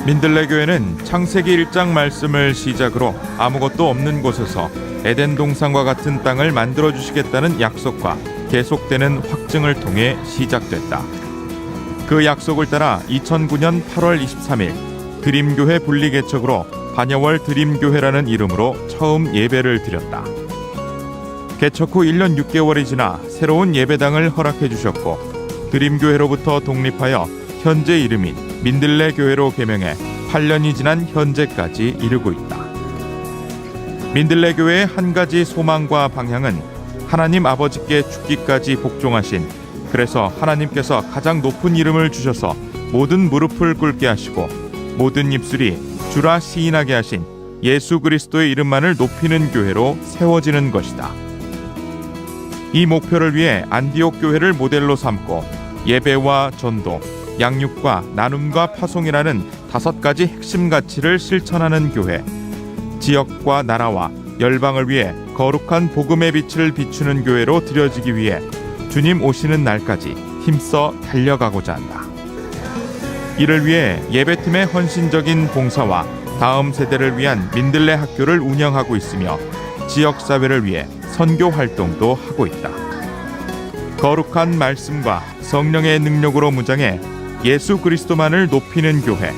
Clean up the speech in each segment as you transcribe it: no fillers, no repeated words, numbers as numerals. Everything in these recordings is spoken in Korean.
민들레 교회는 창세기 1장 말씀을 시작으로 아무것도 없는 곳에서 에덴 동산과 같은 땅을 만들어 주시겠다는 약속과 계속되는 확증을 통해 시작됐다. 그 약속을 따라 2009년 8월 23일 드림교회 분리개척으로 반야월 드림교회라는 이름으로 처음 예배를 드렸다. 개척 후 1년 6개월이 지나 새로운 예배당을 허락해 주셨고 드림교회로부터 독립하여 현재 이름인 민들레 교회로 개명해 8년이 지난 현재까지 이르고 있다. 민들레 교회의 한 가지 소망과 방향은 하나님 아버지께 죽기까지 복종하신, 그래서 하나님께서 가장 높은 이름을 주셔서 모든 무릎을 꿇게 하시고 모든 입술이 주라 시인하게 하신 예수 그리스도의 이름만을 높이는 교회로 세워지는 것이다. 이 목표를 위해 안디옥 교회를 모델로 삼고 예배와 전도, 양육과 나눔과 파송이라는 5가지 핵심 가치를 실천하는 교회, 지역과 나라와 열방을 위해 거룩한 복음의 빛을 비추는 교회로 드려지기 위해 주님 오시는 날까지 힘써 달려가고자 한다. 이를 위해 예배팀의 헌신적인 봉사와 다음 세대를 위한 민들레 학교를 운영하고 있으며 지역사회를 위해 선교 활동도 하고 있다. 거룩한 말씀과 성령의 능력으로 무장해 예수 그리스도만을 높이는 교회,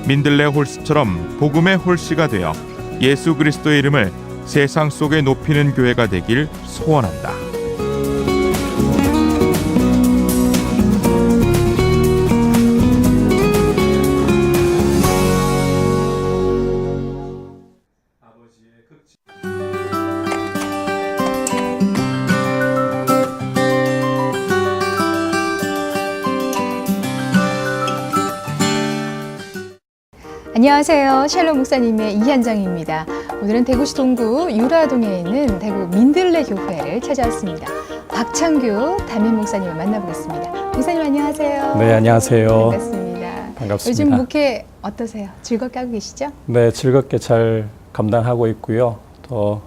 민들레 홀스처럼 복음의 홀씨가 되어 예수 그리스도의 이름을 세상 속에 높이는 교회가 되길 소원한다. 안녕하세요. 샬롬 목사님의 이한정입니다. 오늘은 대구시 동구 유라동에 있는 대구 민들레 교회를 찾아왔습니다. 박창규 담임 목사님을 만나보겠습니다. 목사님 안녕하세요. 네, 안녕하세요. 반갑습니다. 반갑습니다. 요즘 목회 어떠세요? 즐겁게 하고 계시죠? 네, 즐겁게 잘 감당하고 있고요. 또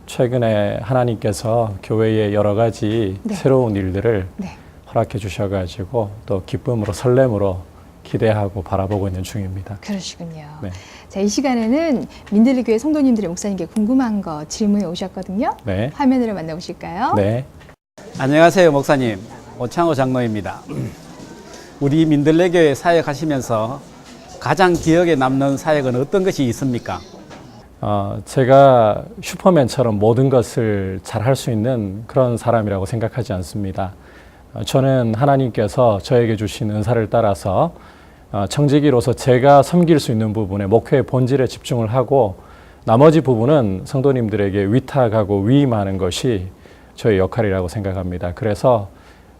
최근에 하나님께서 교회에 여러 가지 새로운 일들을 허락해 주셔가지고 또 기쁨으로 설렘으로 기대하고 바라보고 있는 중입니다. 그러시군요. 네. 자, 이 시간에는 민들레 교회 성도님들이 목사님께 궁금한 거 질문해 오셨거든요. 네. 화면으로 만나보실까요? 네. 안녕하세요, 목사님. 오창호 장로입니다. 우리 민들레 교회 사역하시면서 가장 기억에 남는 사역은 어떤 것이 있습니까? 제가 슈퍼맨처럼 모든 것을 잘 할 수 있는 그런 사람이라고 생각하지 않습니다. 저는 하나님께서 저에게 주신 은사를 따라서 청지기로서 제가 섬길 수 있는 부분에 목회의 본질에 집중을 하고 나머지 부분은 성도님들에게 위탁하고 위임하는 것이 저의 역할이라고 생각합니다. 그래서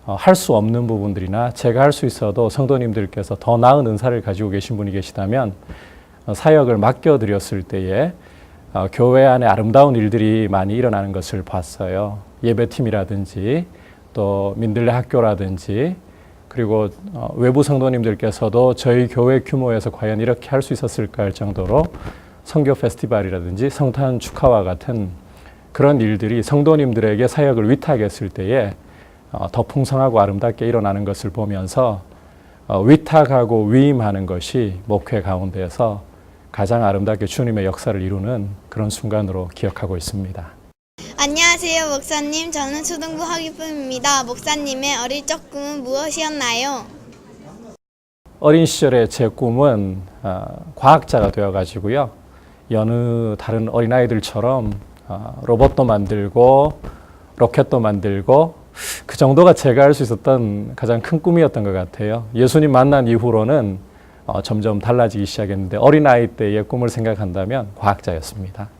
할 수 없는 부분들이나 제가 할 수 있어도 성도님들께서 더 나은 은사를 가지고 계신 분이 계시다면 사역을 맡겨드렸을 때에 교회 안에 아름다운 일들이 많이 일어나는 것을 봤어요. 예배팀이라든지 또 민들레 학교라든지 그리고 외부 성도님들께서도 저희 교회 규모에서 과연 이렇게 할 수 있었을까 할 정도로 선교 페스티벌이라든지 성탄 축하와 같은 그런 일들이 성도님들에게 사역을 위탁했을 때에 더 풍성하고 아름답게 일어나는 것을 보면서 위탁하고 위임하는 것이 목회 가운데에서 가장 아름답게 주님의 역사를 이루는 그런 순간으로 기억하고 있습니다. 안녕하세요, 목사님. 저는 초등부 학위부입니다. 목사님의 어릴 적 꿈은 무엇이었나요? 어린 시절에 제 꿈은 과학자가 되어가지고요. 여느 다른 어린아이들처럼 로봇도 만들고 로켓도 만들고 그 정도가 제가 할 수 있었던 가장 큰 꿈이었던 것 같아요. 예수님 만난 이후로는 점점 달라지기 시작했는데 어린아이 때의 꿈을 생각한다면 과학자였습니다.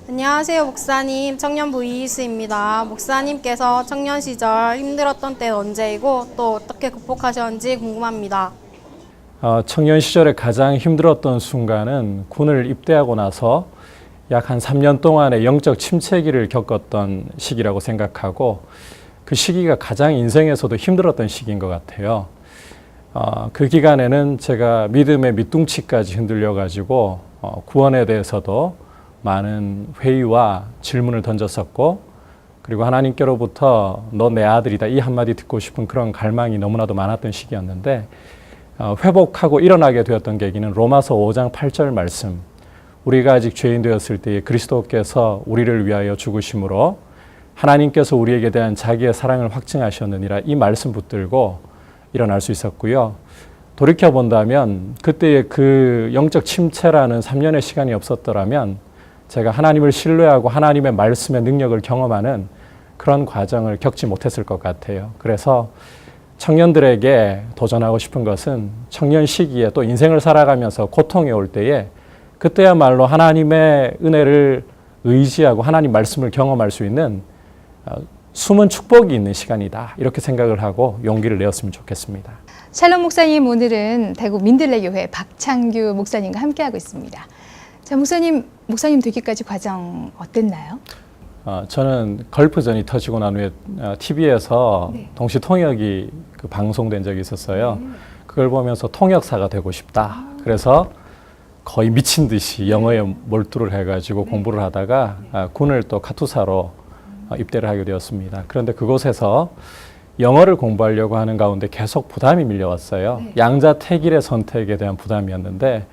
안녕하세요, 목사님. 청년부 이희수입니다. 목사님께서 청년 시절 힘들었던 때는 언제이고 또 어떻게 극복하셨는지 궁금합니다. 청년 시절에 가장 힘들었던 순간은 군을 입대하고 나서 약 한 3년 동안의 영적 침체기를 겪었던 시기라고 생각하고 그 시기가 가장 인생에서도 힘들었던 시기인 것 같아요. 그 기간에는 제가 믿음의 밑둥치까지 흔들려가지고 구원에 대해서도 많은 회의와 질문을 던졌었고 그리고 하나님께로부터 너 내 아들이다 이 한마디 듣고 싶은 그런 갈망이 너무나도 많았던 시기였는데 회복하고 일어나게 되었던 계기는 로마서 5장 8절 말씀. 우리가 아직 죄인 되었을 때에 그리스도께서 우리를 위하여 죽으심으로 하나님께서 우리에게 대한 자기의 사랑을 확증하셨느니라, 이 말씀 붙들고 일어날 수 있었고요. 돌이켜본다면 그때의 그 영적 침체라는 3년의 시간이 없었더라면 제가 하나님을 신뢰하고 하나님의 말씀의 능력을 경험하는 그런 과정을 겪지 못했을 것 같아요. 그래서 청년들에게 도전하고 싶은 것은 청년 시기에 또 인생을 살아가면서 고통이 올 때에 그때야말로 하나님의 은혜를 의지하고 하나님 말씀을 경험할 수 있는 숨은 축복이 있는 시간이다, 이렇게 생각을 하고 용기를 내었으면 좋겠습니다. 샬롬 목사님, 오늘은 대구 민들레교회 박창규 목사님과 함께하고 있습니다. 자, 목사님 되기까지 과정 어땠나요? 저는 걸프전이 터지고 난 후에 TV에서 네. 동시 통역이 방송된 적이 있었어요. 그걸 보면서 통역사가 되고 싶다. 그래서 거의 미친 듯이 영어에 몰두를 해가지고 공부를 하다가 군을 또 카투사로 입대를 하게 되었습니다. 그런데 그곳에서 영어를 공부하려고 하는 가운데 계속 부담이 밀려왔어요. 네. 양자택일의 선택에 대한 부담이었는데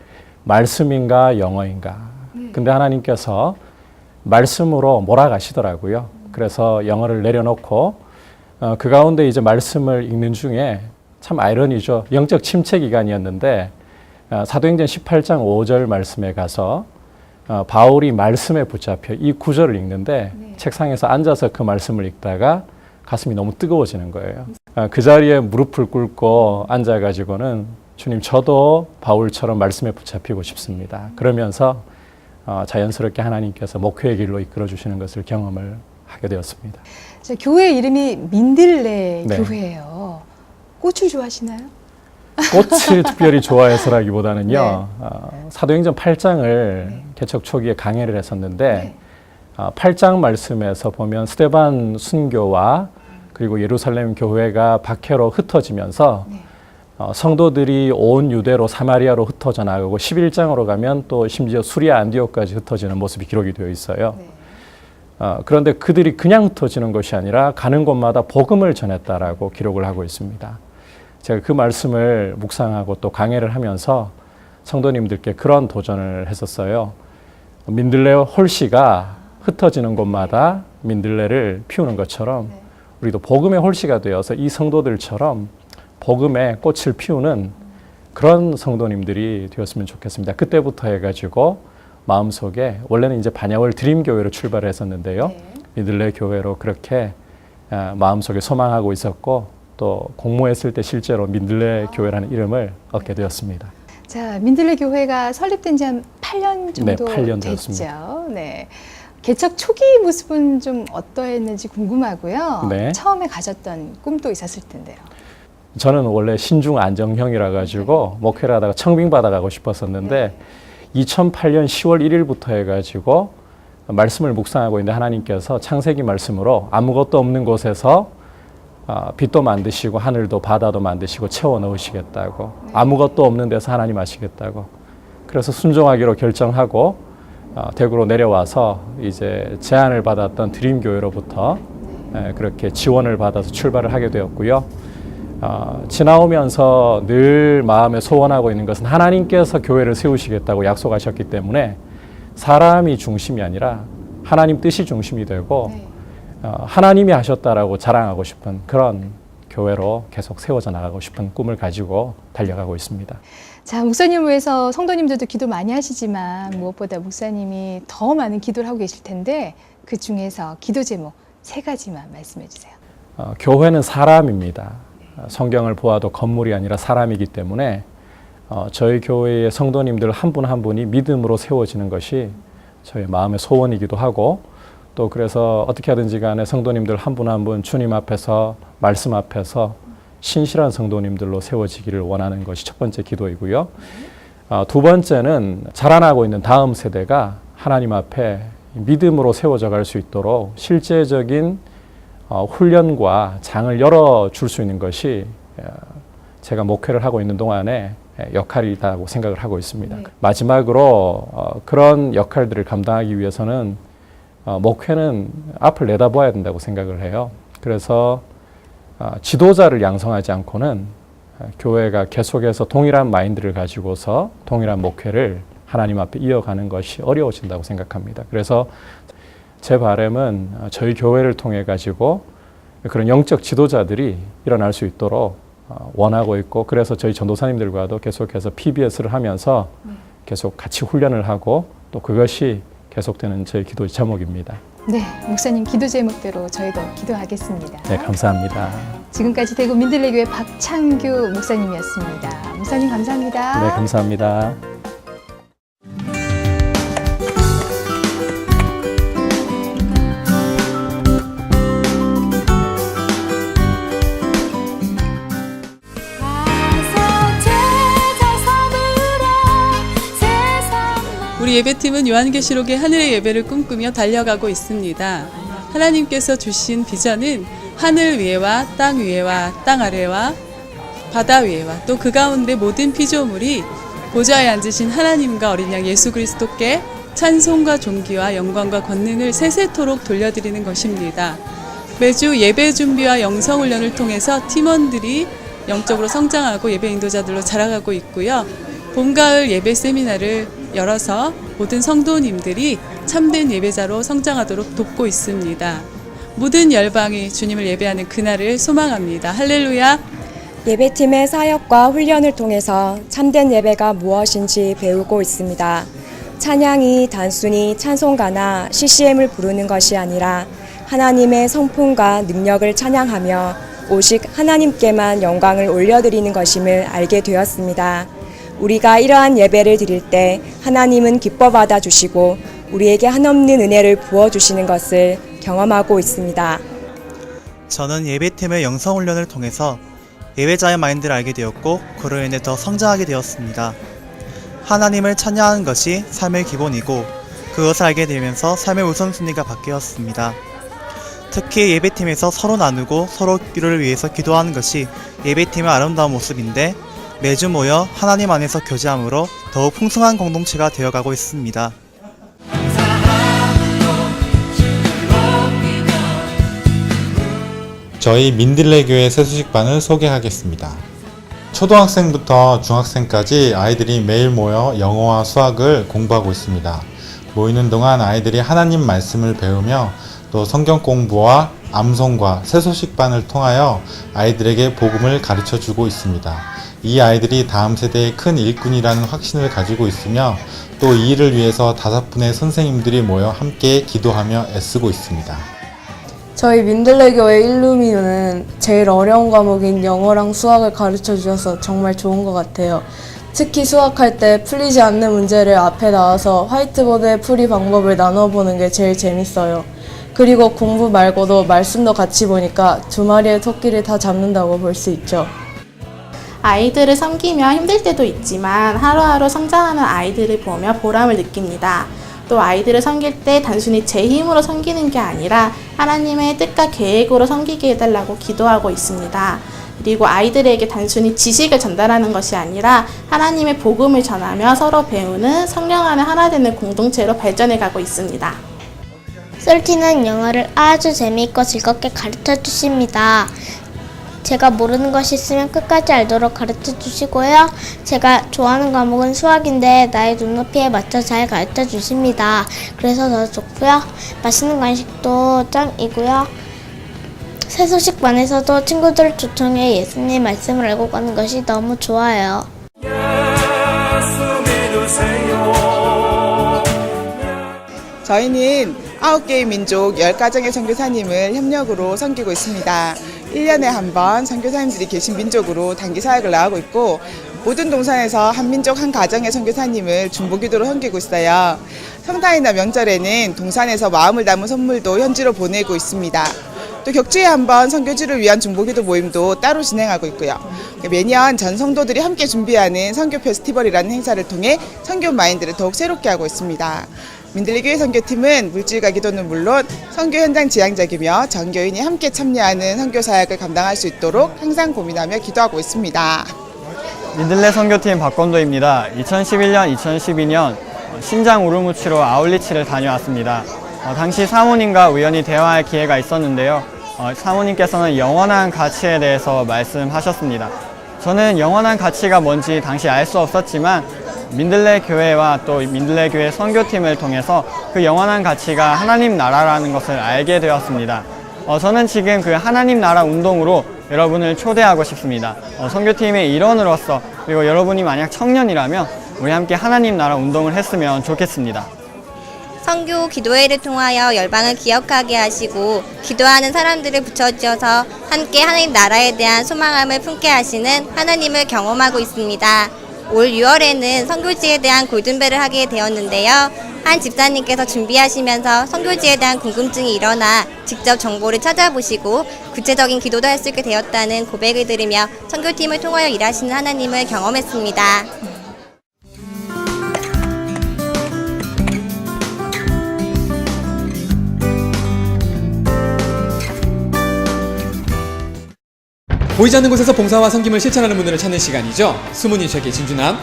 말씀인가 영어인가. 근데 하나님께서 말씀으로 몰아가시더라고요. 그래서 영어를 내려놓고 그 가운데 이제 말씀을 읽는 중에 참 아이러니죠. 영적 침체 기간이었는데 사도행전 18장 5절 말씀에 가서 바울이 말씀에 붙잡혀 이 구절을 읽는데 책상에서 앉아서 그 말씀을 읽다가 가슴이 너무 뜨거워지는 거예요. 그 자리에 무릎을 꿇고 앉아가지고는 주님, 저도 바울처럼 말씀에 붙잡히고 싶습니다. 그러면서 자연스럽게 하나님께서 목회의 길로 이끌어 주시는 것을 경험을 하게 되었습니다. 자, 교회 이름이 민들레 네. 교회예요. 꽃을 좋아하시나요? 꽃을 특별히 좋아해서라기보다는요. 사도행전 8장을 개척 초기에 강해를 했었는데 8장 말씀에서 보면 스데반 순교와 그리고 예루살렘 교회가 박해로 흩어지면서 성도들이 온 유대로 사마리아로 흩어져 나가고 11장으로 가면 또 심지어 수리아 안디옥까지 흩어지는 모습이 기록이 되어 있어요. 그런데 그들이 그냥 흩어지는 것이 아니라 가는 곳마다 복음을 전했다라고 기록을 하고 있습니다. 제가 그 말씀을 묵상하고 또 강해를 하면서 성도님들께 그런 도전을 했었어요. 민들레 홀씨가 흩어지는 곳마다 민들레를 피우는 것처럼 우리도 복음의 홀씨가 되어서 이 성도들처럼 복음의 꽃을 피우는 그런 성도님들이 되었으면 좋겠습니다. 그때부터 해가지고 마음속에 원래는 이제 반야월 드림교회로 출발을 했었는데요. 민들레 교회로 그렇게 마음속에 소망하고 있었고 또 공모했을 때 실제로 민들레 교회라는 이름을 얻게 되었습니다. 자, 민들레 교회가 설립된 지 한 8년 정도 네, 8년 됐죠. 되었습니다. 네. 개척 초기 모습은 좀 어떠했는지 궁금하고요. 네. 처음에 가졌던 꿈도 있었을 텐데요. 저는 원래 신중 안정형이라 가지고 목회를 하다가 청빙받아 가고 싶었었는데 2008년 10월 1일부터 해가지고 말씀을 묵상하고 있는데 하나님께서 창세기 말씀으로 아무것도 없는 곳에서 빛도 만드시고 하늘도 바다도 만드시고 채워 넣으시겠다고, 아무것도 없는 데서 하나님 하시겠다고. 그래서 순종하기로 결정하고 대구로 내려와서 이제 제안을 받았던 드림교회로부터 그렇게 지원을 받아서 출발을 하게 되었고요. 지나오면서 늘 마음에 소원하고 있는 것은 하나님께서 교회를 세우시겠다고 약속하셨기 때문에 사람이 중심이 아니라 하나님 뜻이 중심이 되고 하나님이 하셨다라고 자랑하고 싶은 그런 교회로 계속 세워져 나가고 싶은 꿈을 가지고 달려가고 있습니다. 자, 목사님 위해서 성도님들도 기도 많이 하시지만 무엇보다 목사님이 더 많은 기도를 하고 계실 텐데 그 중에서 기도 제목 3가지만 말씀해 주세요. 교회는 사람입니다. 성경을 보아도 건물이 아니라 사람이기 때문에 저희 교회의 성도님들 한 분 한 분이 믿음으로 세워지는 것이 저희 마음의 소원이기도 하고 또 그래서 어떻게 하든지 간에 성도님들 한 분 한 분 주님 앞에서 말씀 앞에서 신실한 성도님들로 세워지기를 원하는 것이 첫 번째 기도이고요. 두 번째는 자라나고 있는 다음 세대가 하나님 앞에 믿음으로 세워져 갈 수 있도록 실제적인 훈련과 장을 열어줄 수 있는 것이 제가 목회를 하고 있는 동안에 역할이라고 생각을 하고 있습니다. 마지막으로 그런 역할들을 감당하기 위해서는 목회는 앞을 내다봐야 된다고 생각을 해요. 그래서 지도자를 양성하지 않고는 교회가 계속해서 동일한 마인드를 가지고서 동일한 목회를 하나님 앞에 이어가는 것이 어려워진다고 생각합니다. 그래서 제 바람은 저희 교회를 통해 가지고 그런 영적 지도자들이 일어날 수 있도록 원하고 있고, 그래서 저희 전도사님들과도 계속해서 PBS를 하면서 계속 같이 훈련을 하고 또 그것이 계속되는 저희 기도의 제목입니다. 네, 목사님 기도 제목대로 저희도 기도하겠습니다. 네, 감사합니다. 지금까지 대구 민들레교회 박창규 목사님이었습니다. 목사님 감사합니다. 네, 감사합니다. 우리 예배팀은 요한계시록의 하늘의 예배를 꿈꾸며 달려가고 있습니다. 하나님께서 주신 비전은 하늘 위에와 땅 위에와 땅 아래와 바다 위에와 또 그 가운데 모든 피조물이 보좌에 앉으신 하나님과 어린 양 예수 그리스도께 찬송과 존귀와 영광과 권능을 세세토록 돌려드리는 것입니다. 매주 예배 준비와 영성 훈련을 통해서 팀원들이 영적으로 성장하고 예배 인도자들로 자라가고 있고요. 봄, 가을 예배 세미나를 열어서 모든 성도님들이 참된 예배자로 성장하도록 돕고 있습니다. 모든 열방이 주님을 예배하는 그날을 소망합니다. 할렐루야! 예배팀의 사역과 훈련을 통해서 참된 예배가 무엇인지 배우고 있습니다. 찬양이 단순히 찬송가나 CCM을 부르는 것이 아니라 하나님의 성품과 능력을 찬양하며 오직 하나님께만 영광을 올려드리는 것임을 알게 되었습니다. 우리가 이러한 예배를 드릴 때 하나님은 기뻐 받아 주시고 우리에게 한없는 은혜를 부어주시는 것을 경험하고 있습니다. 저는 예배팀의 영성훈련을 통해서 예배자의 마인드를 알게 되었고 그로 인해 더 성장하게 되었습니다. 하나님을 찬양하는 것이 삶의 기본이고 그것을 알게 되면서 삶의 우선순위가 바뀌었습니다. 특히 예배팀에서 서로 나누고 서로를 위해서 기도하는 것이 예배팀의 아름다운 모습인데 매주 모여 하나님 안에서 교제함으로 더욱 풍성한 공동체가 되어가고 있습니다. 저희 민들레교회 새소식반을 소개하겠습니다. 초등학생부터 중학생까지 아이들이 매일 모여 영어와 수학을 공부하고 있습니다. 모이는 동안 아이들이 하나님 말씀을 배우며 또 성경 공부와 암송과 새소식반을 통하여 아이들에게 복음을 가르쳐주고 있습니다. 이 아이들이 다음 세대의 큰 일꾼이라는 확신을 가지고 있으며 또 이 일을 위해서 5분의 선생님들이 모여 함께 기도하며 애쓰고 있습니다. 저희 민들레교회 일루미누는 제일 어려운 과목인 영어랑 수학을 가르쳐 주셔서 정말 좋은 것 같아요. 특히 수학할 때 풀리지 않는 문제를 앞에 나와서 화이트보드에 풀이 방법을 나눠보는 게 제일 재밌어요. 그리고 공부 말고도 말씀도 같이 보니까 2마리의 토끼를 다 잡는다고 볼 수 있죠. 아이들을 섬기며 힘들 때도 있지만 하루하루 성장하는 아이들을 보며 보람을 느낍니다. 또 아이들을 섬길 때 단순히 제 힘으로 섬기는 게 아니라 하나님의 뜻과 계획으로 섬기게 해달라고 기도하고 있습니다. 그리고 아이들에게 단순히 지식을 전달하는 것이 아니라 하나님의 복음을 전하며 서로 배우는 성령 안에 하나 되는 공동체로 발전해 가고 있습니다. 솔티는 영어를 아주 재미있고 즐겁게 가르쳐 주십니다. 제가 모르는 것이 있으면 끝까지 알도록 가르쳐 주시고요. 제가 좋아하는 과목은 수학인데 나의 눈높이에 맞춰 잘 가르쳐 주십니다. 그래서 더 좋고요. 맛있는 간식도 짱이고요. 새소식반에서도 친구들을 초청해 예수님 말씀을 알고 가는 것이 너무 좋아요. 저희는 9개의 민족 10가정의 선교사님을 협력으로 섬기고 있습니다. 1년에 한 번 선교사님들이 계신 민족으로 단기 사역을 나가고 있고 모든 동산에서 한 민족 한 가정의 선교사님을 중보기도로 섬기고 있어요. 성탄이나 명절에는 동산에서 마음을 담은 선물도 현지로 보내고 있습니다. 또 격주에 한 번 선교지를 위한 중보기도 모임도 따로 진행하고 있고요. 매년 전 성도들이 함께 준비하는 선교 페스티벌이라는 행사를 통해 선교 마인드를 더욱 새롭게 하고 있습니다. 민들레교회 선교팀은 물질과 기도는 물론 선교 현장 지향적이며 전교인이 함께 참여하는 선교 사역을 감당할 수 있도록 항상 고민하며 기도하고 있습니다. 민들레 선교팀 박건도입니다. 2011년, 2012년 신장 우르무치로 아울리치를 다녀왔습니다. 당시 사모님과 우연히 대화할 기회가 있었는데요. 사모님께서는 영원한 가치에 대해서 말씀하셨습니다. 저는 영원한 가치가 뭔지 당시 알 수 없었지만 민들레 교회와 또 민들레 교회 선교팀을 통해서 그 영원한 가치가 하나님 나라라는 것을 알게 되었습니다. 저는 지금 그 하나님 나라 운동으로 여러분을 초대하고 싶습니다. 선교팀의 일원으로서 그리고 여러분이 만약 청년이라면 우리 함께 하나님 나라 운동을 했으면 좋겠습니다. 선교 기도회를 통하여 열방을 기억하게 하시고 기도하는 사람들을 붙여주셔서 함께 하나님 나라에 대한 소망함을 품게 하시는 하나님을 경험하고 있습니다. 올 6월에는 선교지에 대한 골든벨을 하게 되었는데요. 한 집사님께서 준비하시면서 선교지에 대한 궁금증이 일어나 직접 정보를 찾아보시고 구체적인 기도도 할 수 있게 되었다는 고백을 드리며 선교팀을 통하여 일하시는 하나님을 경험했습니다. 보이지 않는 곳에서 봉사와 섬김을 실천하는 분들을 찾는 시간이죠. 숨은 이슈의 진주남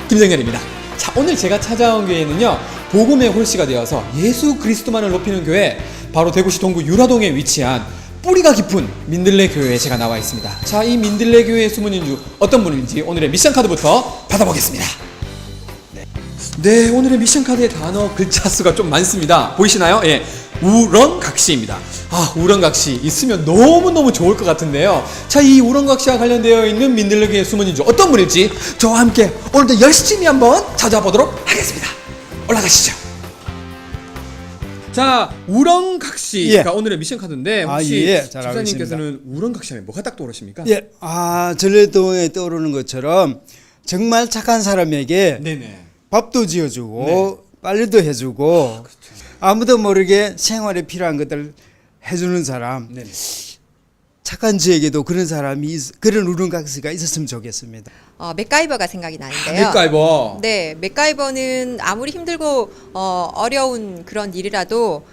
김정렬입니다. 자, 오늘 제가 찾아온 교회는요, 복음의 홀씨가 되어서 예수 그리스도만을 높이는 교회, 바로 대구시 동구 유라동에 위치한 뿌리가 깊은 민들레 교회에 제가 나와 있습니다. 자, 이 민들레 교회의 숨은 인주 어떤 분인지 오늘의 미션 카드부터 받아보겠습니다. 네, 오늘의 미션 카드의 단어 글자 수가 좀 많습니다. 보이시나요? 예, 우렁각시입니다. 아, 우렁각시 있으면 너무너무 좋을 것 같은데요. 자, 이 우렁각시와 관련되어 있는 민들레 교회의 숨은 인주 어떤 분일지 저와 함께 오늘도 열심히 한번 찾아보도록 하겠습니다. 올라가시죠. 자, 우렁각시가 오늘의 미션 카드인데 혹시 집사님께서는 우렁각시 하면 뭐가 딱 떠오르십니까? 예, 전래동에 떠오르는 것처럼 정말 착한 사람에게 밥도 지어주고 빨래도 해주고 아무도 모르게 생활에 필요한 것들 해주는 사람. 착한 저에게도 그런 사람이 그런 우렁각시가 있었으면 좋겠습니다. 맥가이버가 생각이 나는데요. 맥가이버. 네, 맥가이버는 아무리 힘들고 어려운 그런 일이라도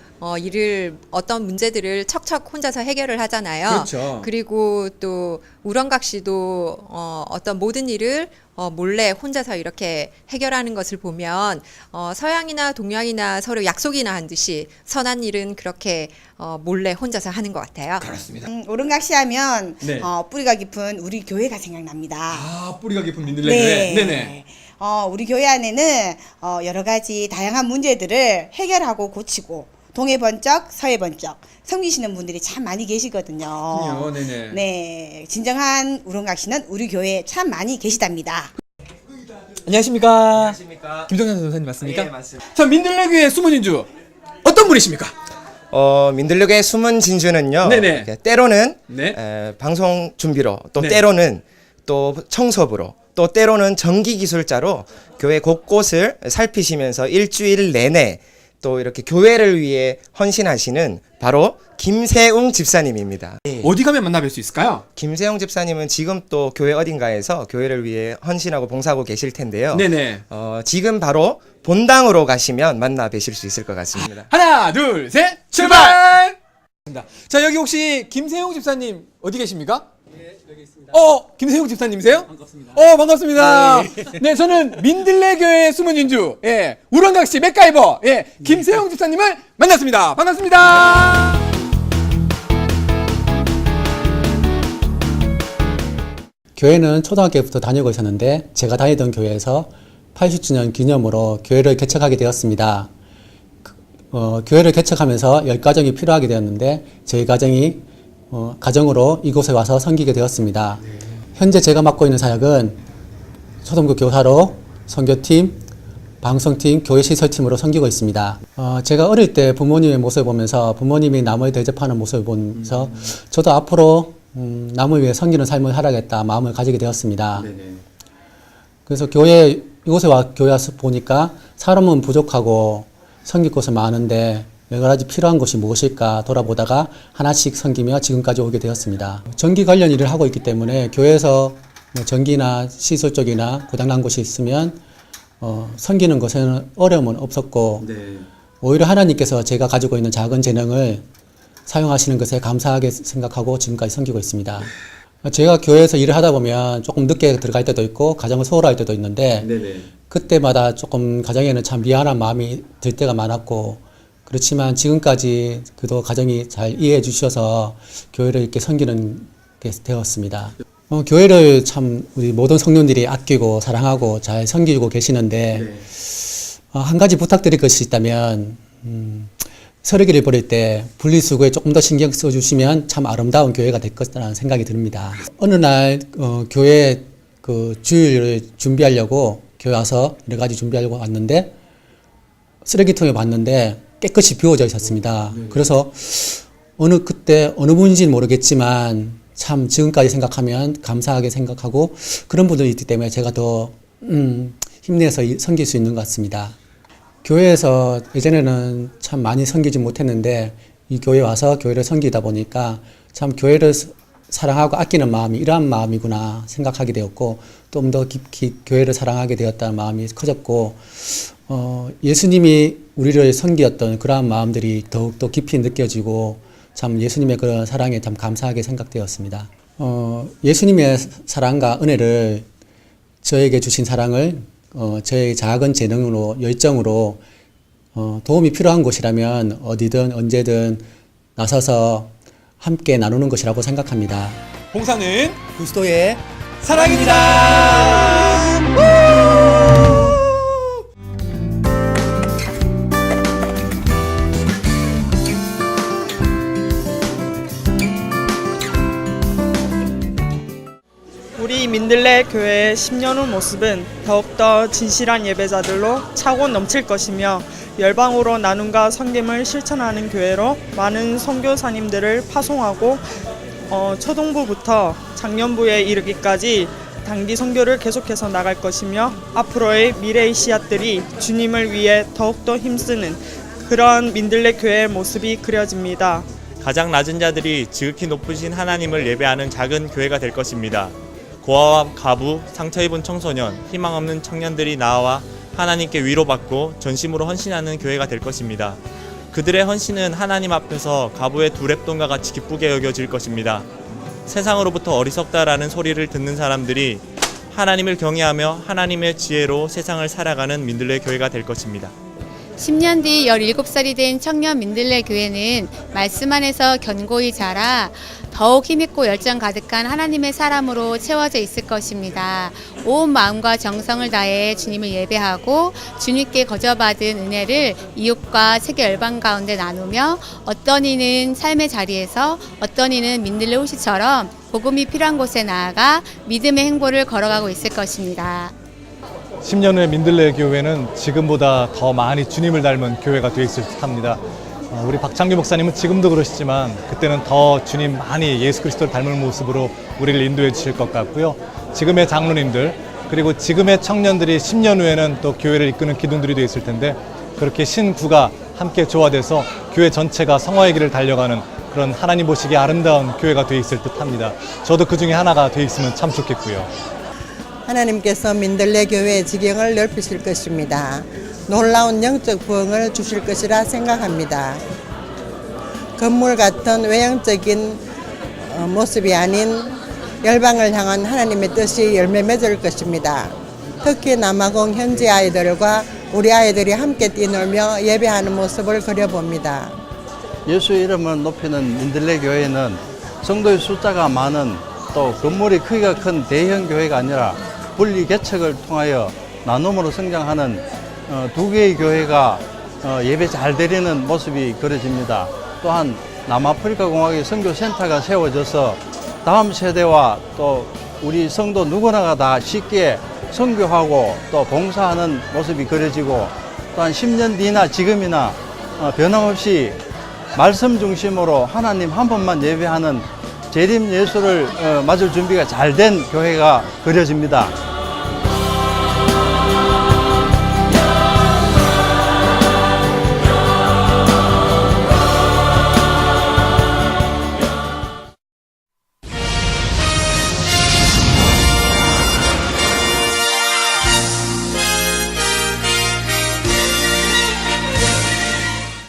어떤 문제들을 척척 혼자서 해결을 하잖아요. 그렇죠. 그리고 또 우렁각시도 어떤 모든 일을 몰래 혼자서 이렇게 해결하는 것을 보면 서양이나 동양이나 서로 약속이나 한 듯이 선한 일은 그렇게 몰래 혼자서 하는 것 같아요. 그렇습니다. 우렁각시 하면 뿌리가 깊은 우리 교회가 생각납니다. 아, 뿌리가 깊은 민들레 교회. 네네. 우리 교회 안에는 여러 가지 다양한 문제들을 해결하고 고치고 동해 번쩍 서해 번쩍 섬기시는 분들이 참 많이 계시거든요. 네네. 네, 진정한 우렁각시는 우리 교회에 참 많이 계시답니다. 안녕하십니까? 안녕하십니까? 김정현 선생님 맞습니까? 네, 맞습니다. 자, 민들레 교회 숨은 인주 어떤 분이십니까? 민들레 교회 숨은 진주는요. 때로는 방송 준비로 또 때로는 또 청소부로 또 때로는 전기 기술자로 교회 곳곳을 살피시면서 일주일 내내 또 이렇게 교회를 위해 헌신하시는 바로 김세웅 집사님입니다. 어디 가면 만나뵐 수 있을까요? 김세웅 집사님은 지금 또 교회 어딘가에서 교회를 위해 헌신하고 봉사하고 계실 텐데요. 네네. 지금 바로 본당으로 가시면 만나 뵈실 수 있을 것 같습니다. 하나, 둘, 셋, 출발! 자, 여기 혹시 김세웅 집사님 어디 계십니까? 네, 여기 있습니다. 김세웅 집사님이세요? 반갑습니다. 반갑습니다. 네, 저는 민들레 교회 숨은 인주, 우렁각시 맥가이버, 김세웅 집사님을 만났습니다. 반갑습니다. 교회는 초등학교부터 다니고 있었는데 제가 다니던 교회에서 80주년 기념으로 교회를 개척하게 되었습니다. 교회를 개척하면서 10가정이 필요하게 되었는데 저희 가정이 가정으로 이곳에 와서 섬기게 되었습니다. 현재 제가 맡고 있는 사역은 초등부 교사로 선교팀, 방송팀, 교회시설팀으로 섬기고 있습니다. 제가 어릴 때 부모님의 모습을 보면서 부모님이 남을 대접하는 모습을 보면서 저도 앞으로 남을 위해 섬기는 삶을 살아야겠다 마음을 가지게 되었습니다. 그래서 이곳에 교회 와서 보니까 사람은 부족하고 섬길 곳은 많은데 여러 가지 필요한 것이 무엇일까 돌아보다가 하나씩 섬기며 지금까지 오게 되었습니다. 전기 관련 일을 하고 있기 때문에 교회에서 전기나 시설 쪽이나 고장난 곳이 있으면 섬기는 것에는 어려움은 없었고 오히려 하나님께서 제가 가지고 있는 작은 재능을 사용하시는 것에 감사하게 생각하고 지금까지 섬기고 있습니다. 제가 교회에서 일을 하다 보면 조금 늦게 들어갈 때도 있고 가정을 소홀할 때도 있는데 그때마다 조금 가정에는 참 미안한 마음이 들 때가 많았고 그렇지만 지금까지 그도 가정이 잘 이해해 주셔서 교회를 이렇게 섬기는 게 되었습니다. 교회를 참 우리 모든 성도들이 아끼고 사랑하고 잘 섬기고 계시는데 한 가지 부탁드릴 것이 있다면 설교를 벌일 때 분리수거에 조금 더 신경 써주시면 참 아름다운 교회가 될 것이라는 생각이 듭니다. 어느 날 교회 그 주일을 준비하려고 교회 와서 여러 가지 준비하려고 왔는데 쓰레기통에 봤는데 깨끗이 비워져 있었습니다. 그래서 그때 어느 분인지는 모르겠지만 참 지금까지 생각하면 감사하게 생각하고 그런 분들이 있기 때문에 제가 더 힘내서 섬길 수 있는 것 같습니다. 교회에서 예전에는 참 많이 섬기지 못했는데 이 교회에 와서 교회를 섬기다 보니까 참 교회를 사랑하고 아끼는 마음이 이러한 마음이구나 생각하게 되었고 좀 더 깊이 교회를 사랑하게 되었다는 마음이 커졌고 예수님이 우리를 섬기었던 그러한 마음들이 더욱더 깊이 느껴지고 참 예수님의 그런 사랑에 참 감사하게 생각되었습니다. 예수님의 사랑과 은혜를 저에게 주신 사랑을 저의 작은 재능으로 열정으로 도움이 필요한 곳이라면 어디든 언제든 나서서 함께 나누는 것이라고 생각합니다. 봉사는 그리스도의 사랑입니다. 우리 민들레 교회의 10년 후 모습은 더욱더 진실한 예배자들로 차고 넘칠 것이며 열방으로 나눔과 섬김을 실천하는 교회로 많은 선교사님들을 파송하고 초등부부터 장년부에 이르기까지 단기 선교를 계속해서 나갈 것이며 앞으로의 미래의 씨앗들이 주님을 위해 더욱더 힘쓰는 그런 민들레 교회의 모습이 그려집니다. 가장 낮은 자들이 지극히 높으신 하나님을 예배하는 작은 교회가 될 것입니다. 고아와 가부, 상처 입은 청소년, 희망 없는 청년들이 나와 하나님께 위로받고 전심으로 헌신하는 교회가 될 것입니다. 그들의 헌신은 하나님 앞에서 가부의 두 랩돈과 같이 기쁘게 여겨질 것입니다. 세상으로부터 어리석다라는 소리를 듣는 사람들이 하나님을 경외하며 하나님의 지혜로 세상을 살아가는 민들레 교회가 될 것입니다. 10년 뒤 17살이 된 청년 민들레 교회는 말씀 안에서 견고히 자라 더욱 힘있고 열정 가득한 하나님의 사람으로 채워져 있을 것입니다. 온 마음과 정성을 다해 주님을 예배하고 주님께 거저받은 은혜를 이웃과 세계 열방 가운데 나누며 어떤 이는 삶의 자리에서 어떤 이는 민들레 호시처럼 복음이 필요한 곳에 나아가 믿음의 행보를 걸어가고 있을 것입니다. 10년 후에 민들레 교회는 지금보다 더 많이 주님을 닮은 교회가 되어 있을 듯합니다. 우리 박창규 목사님은 지금도 그러시지만 그때는 더 주님 많이 예수 그리스도를 닮은 모습으로 우리를 인도해 주실 것 같고요. 지금의 장로님들 그리고 지금의 청년들이 10년 후에는 또 교회를 이끄는 기둥들이 되어 있을 텐데 그렇게 신구가 함께 조화돼서 교회 전체가 성화의 길을 달려가는 그런 하나님 보시기에 아름다운 교회가 되어 있을 듯합니다. 저도 그 중에 하나가 되어 있으면 참 좋겠고요. 하나님께서 민들레 교회의 지경을 넓히실 것입니다. 놀라운 영적 부흥을 주실 것이라 생각합니다. 건물 같은 외형적인 모습이 아닌 열방을 향한 하나님의 뜻이 열매 맺을 것입니다. 특히 남아공 현지 아이들과 우리 아이들이 함께 뛰놀며 예배하는 모습을 그려봅니다. 예수의 이름을 높이는 민들레 교회는 성도의 숫자가 많은 또 건물이 크기가 큰 대형 교회가 아니라 분리 개척을 통하여 나눔으로 성장하는 두 개의 교회가 예배 잘 드리는 모습이 그려집니다. 또한 남아프리카 공화국의 선교센터가 세워져서 다음 세대와 또 우리 성도 누구나가 다 쉽게 선교하고 또 봉사하는 모습이 그려지고 또한 10년 뒤나 지금이나 변함없이 말씀 중심으로 하나님 한 번만 예배하는 재림 예수를 맞을 준비가 잘 된 교회가 그려집니다.